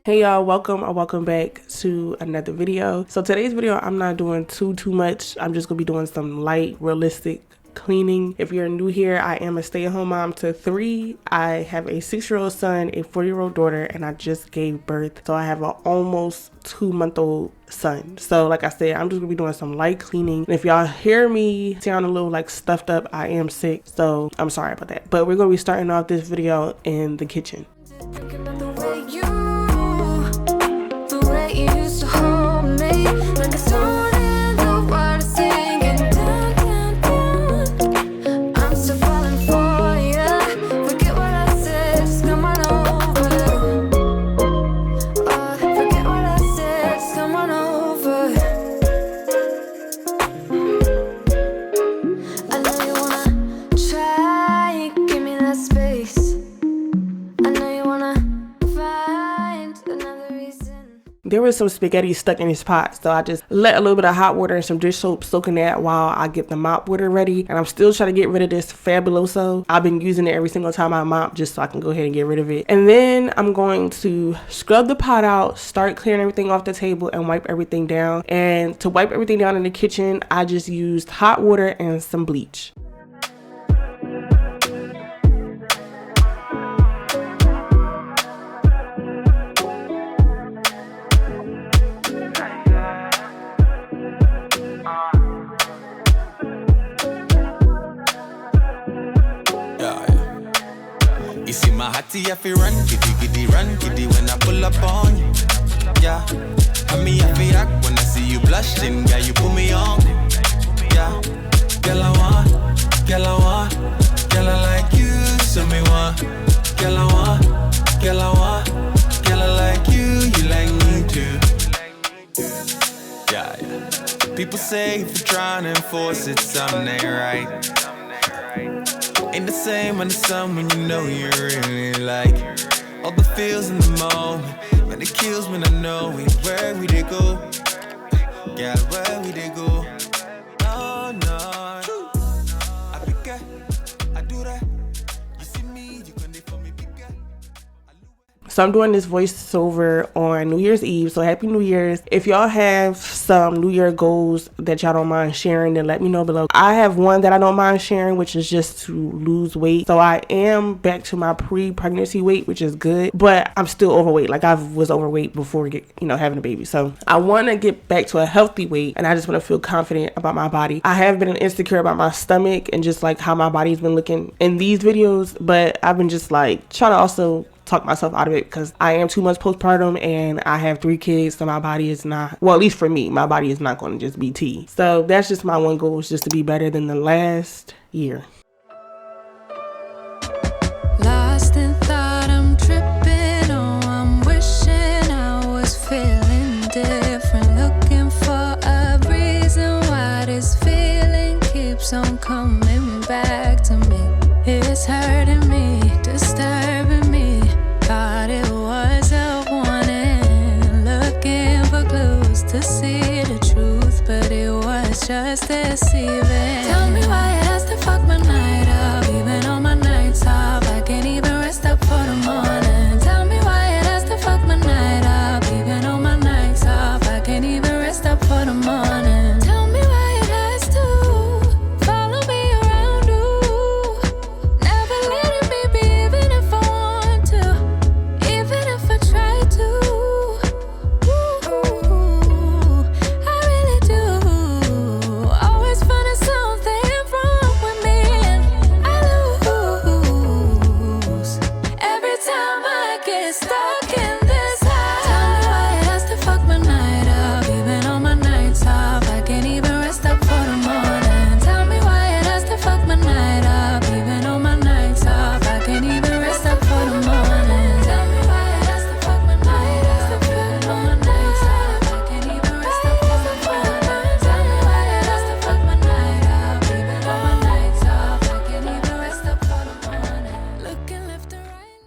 Hey y'all, welcome or welcome back to another video. So today's video, I'm not doing too much. I'm just gonna be doing some light, realistic cleaning. If you're new here, I am a stay-at-home mom to 3. I have a 6-year-old son, a 4-year-old daughter, and I just gave birth. So I have an almost 2-month-old son. So like I said, I'm just gonna be doing some light cleaning. And if y'all hear me sound a little like stuffed up, I am sick. So I'm sorry about that. But we're gonna be starting off this video in the kitchen. There was some spaghetti stuck in this pot, so I just let a little bit of hot water and some dish soap soak in that while I get the mop water ready. And I'm still trying to get rid of this Fabuloso. I've been using it every single time I mop just so I can go ahead and get rid of it. And then I'm going to scrub the pot out, start clearing everything off the table, and wipe everything down. And to wipe everything down in the kitchen, I just used hot water and some bleach. You see my hottie, I feel run, kitty when I pull up on you. Yeah, I mean I feel act when I see you blushing, girl, you put me on. Yeah, girl I want, girl I like you, so me want. Girl I want, girl I like you, you like me too. Yeah. People say if you're trying to enforce it, something ain't right. Ain't the same when the sun when you know you really like all the feels in the moment. Man, it kills when I know where we did go. Yeah, where we did go. No, I be good, I do that. You see me, you can do for me, be good. So I'm doing this voiceover on New Year's Eve. So happy New Year's. If y'all have some New Year goals that y'all don't mind sharing, then let me know below. I have one that I don't mind sharing, which is just to lose weight. So I am back to my pre-pregnancy weight, which is good, but I'm still overweight. Like I was overweight before having a baby. So I want to get back to a healthy weight, and I just want to feel confident about my body. I have been insecure about my stomach and just like how my body's been looking in these videos, but I've been just like trying to also talk myself out of it because I am 2 months postpartum and I have 3 kids, so my body is not, well, at least for me, my body is not going to just be tea. So that's just my one goal, is just to be better than the last year. Lost in thought, I'm tripping, oh, I'm wishing I was feeling different, looking for a reason why this feeling keeps on coming back to me. It's hurting me, disturbing me. Thought it was a warning, looking for clues to see the truth, but it was just deceiving. Tell me why it has to fuck my night up, even on my nights off. I can't even rest up for the morning. Tell me why it has to fuck my night up, even on my nights off. I can't even rest up for the morning. Tell me why it has to follow me around, ooh. Never letting me be, even if I want to, even if I try to. Ooh, I really do. Always finding something wrong with me, and I lose every time I get stuck in this house. Tell me why it has to fuck my night up, even on my nights off. I can't even rest up for the morning. Tell me why it has to fuck my night up, even on my nights off. I can't even rest up for the morning. Tell me why it has to fuck my night up, even on my nights off. I can't even rest up for the morning. Tell me why it has to fuck my night up, even on my nights off. I can't even rest up for the morning. Looking left and right.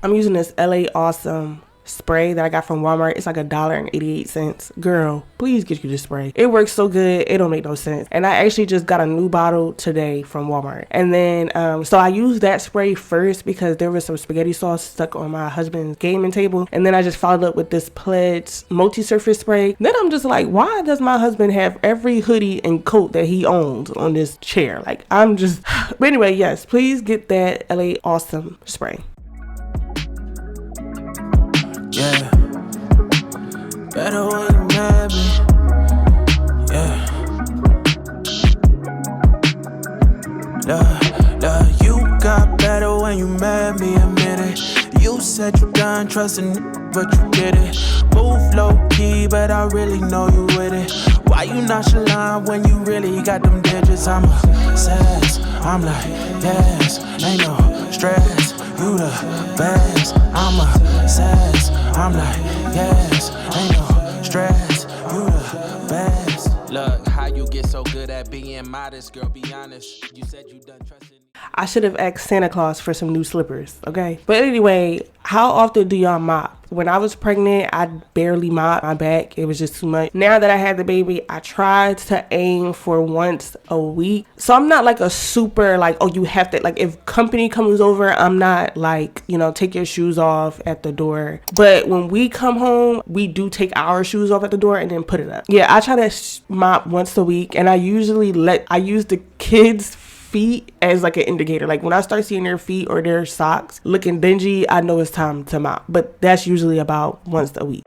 I'm using this LA Awesome spray that I got from Walmart. It's like $1.88. Girl, please get you this spray. It works so good, it don't make no sense. And I actually just got a new bottle today from Walmart. And then, so I used that spray first because there was some spaghetti sauce stuck on my husband's gaming table. And then I just followed up with this Pledge multi-surface spray. Then I'm just like, why does my husband have every hoodie and coat that he owns on this chair? Like, I'm just, but anyway, yes, please get that LA Awesome spray. Yeah, better when you mad me. Yeah, you got better when you mad me, admit it. You said you done trusting, but you did it. Move low key, but I really know you with it. Why you nonchalant when you really got them digits? I'm obsessed, I'm like, yes, ain't no stress. You the best, I'm obsessed. I'm like, yes, ain't no stress. You the best. Look, how you get so good at being modest, girl, be honest. You said you done trusting. I should have asked Santa Claus for some new slippers, okay? But anyway, how often do y'all mop? When I was pregnant, I barely mopped my back. It was just too much. Now that I had the baby, I tried to aim for once a week. So I'm not like a super like, oh, you have to, like if company comes over, I'm not like, you know, take your shoes off at the door. But when we come home, we do take our shoes off at the door and then put it up. Yeah, I try to mop once a week, and I use the kids' feet as like an indicator. Like when I start seeing their feet or their socks looking dingy, I know it's time to mop. But that's usually about once a week.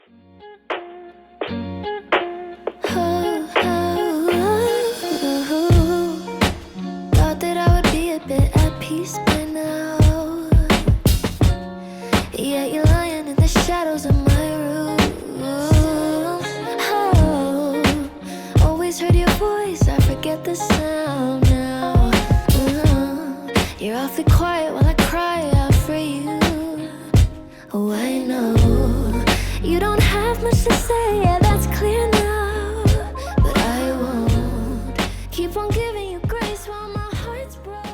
Thought that I would be a bit at peace by now. Yeah, you're lying in the shadows of my room. Oh, always heard your voice, I forget the sound now. You're awfully quiet while I cry out for you. Oh, I know you don't have much to say, yeah, that's clear now. But I won't keep on giving you grace while my heart's broken.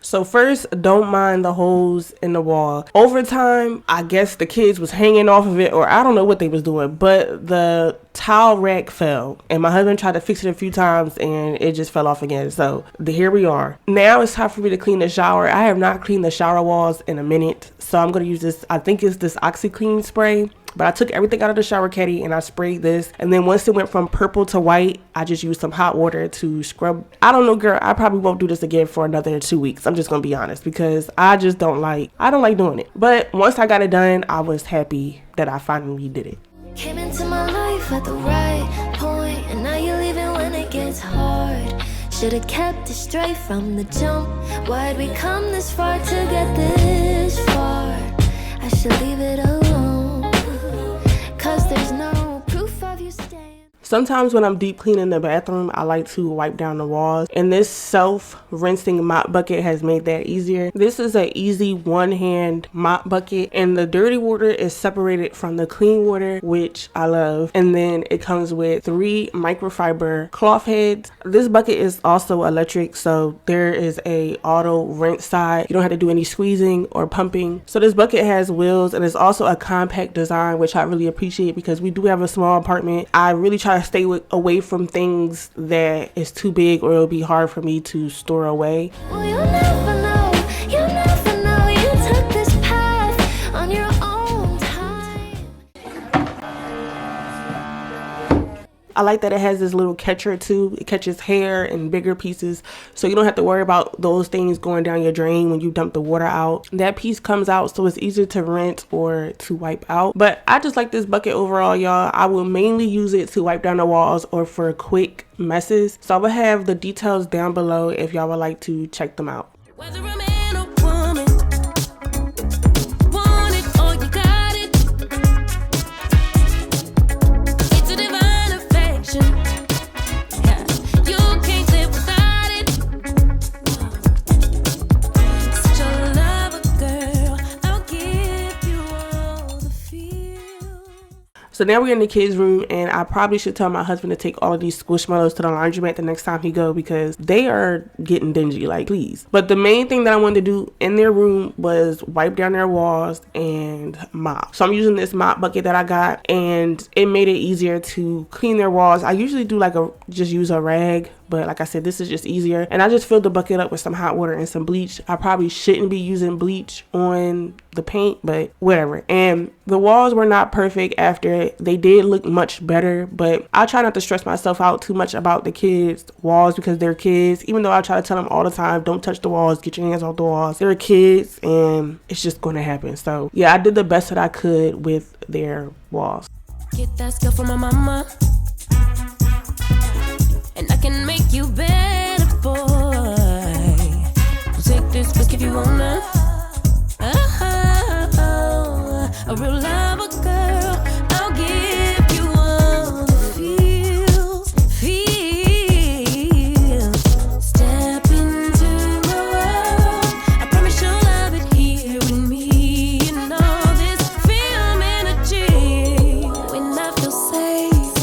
So first, don't mind the holes in the wall. Over time, I guess the kids was hanging off of it, or I don't know what they was doing, but the towel rack fell, and my husband tried to fix it a few times and it just fell off again. So here we are. Now it's time for me to clean the shower. I have not cleaned the shower walls in a minute, so I'm going to use this, I think it's this OxyClean spray. But I took everything out of the shower caddy and I sprayed this. And then once it went from purple to white, I just used some hot water to scrub. I don't know, girl, I probably won't do this again for another 2 weeks. I'm just going to be honest, because I don't like doing it. But once I got it done, I was happy that I finally did it. Came into my life at the right point, and now you're leaving when it gets hard. Should've kept it straight from the jump. Why'd we come this far to get this far? I should leave it alone, 'cause there's no proof of you staying. Sometimes when I'm deep cleaning the bathroom, I like to wipe down the walls, and this self-rinsing mop bucket has made that easier. This is an easy one-hand mop bucket, and the dirty water is separated from the clean water, which I love. And then it comes with 3 microfiber cloth heads. This bucket is also electric, so there is a auto rinse side. You don't have to do any squeezing or pumping. So this bucket has wheels, and it's also a compact design, which I really appreciate because we do have a small apartment. I really try to stay away from things that is too big or it'll be hard for me to store away. Well, you'll never know, you'll never know. You took this path on your own time. I like that it has this little catcher too. It catches hair and bigger pieces, so you don't have to worry about those things going down your drain when you dump the water out. That piece comes out, so it's easier to rinse or to wipe out. But I just like this bucket overall, y'all. I will mainly use it to wipe down the walls or for quick messes. So I will have the details down below if y'all would like to check them out. Whether a man or woman, want it or you got it. It's a divine affection. Yeah, you can't live without it. Such a lover, girl. I'll give you all the feel. So now we're in the kids' room, and I probably should tell my husband to take all of these squishmallows to the laundromat the next time he go, because they are getting dingy, like, please. But the main thing that I wanted to do in their room was wipe down their walls and mop. So I'm using this mop bucket that I got, and it made it easier to clean their walls. I usually do just use a rag, but like I said, this is just easier. And I just filled the bucket up with some hot water and some bleach. I probably shouldn't be using bleach on the paint, but whatever. And the walls were not perfect after. They did look much better, but I try not to stress myself out too much about the kids' walls because they're kids. Even though I try to tell them all the time, don't touch the walls, get your hands off the walls. They're kids, and it's just going to happen. So yeah, I did the best that I could with their walls. Get that stuff from my mama, and I can make you better, boy. Take this risk if you wanna. A real lover girl, I'll give you all the feels. Step into my world, I promise you'll love it here with me. And all this film energy. When I feel safe,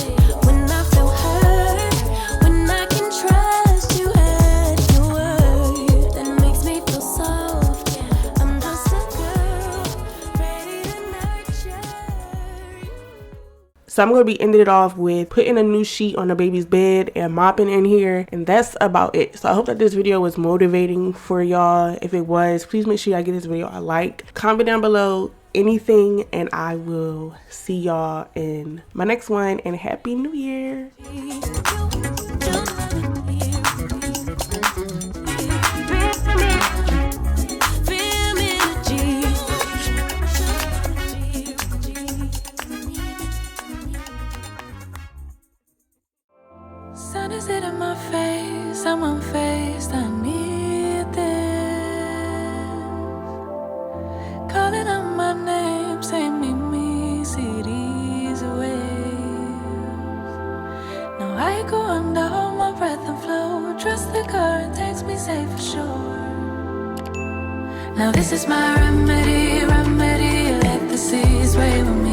when I feel hurt, when I can trust you at your word, that makes me feel soft. I'm just a girl, ready to nurture. So I'm going to be ending it off with putting a new sheet on the baby's bed and mopping in here. And that's about it. So I hope that this video was motivating for y'all. If it was, please make sure y'all give this video a like. Comment down below anything, and I will see y'all in my next one. And Happy New Year. Sun is hitting my face, I'm unfazed, I need this. Calling out my name, say meet me, see these waves. Now I go under, hold my breath and flow. Trust the current takes me safe for sure. Now this is my remedy, let the seas sway with me.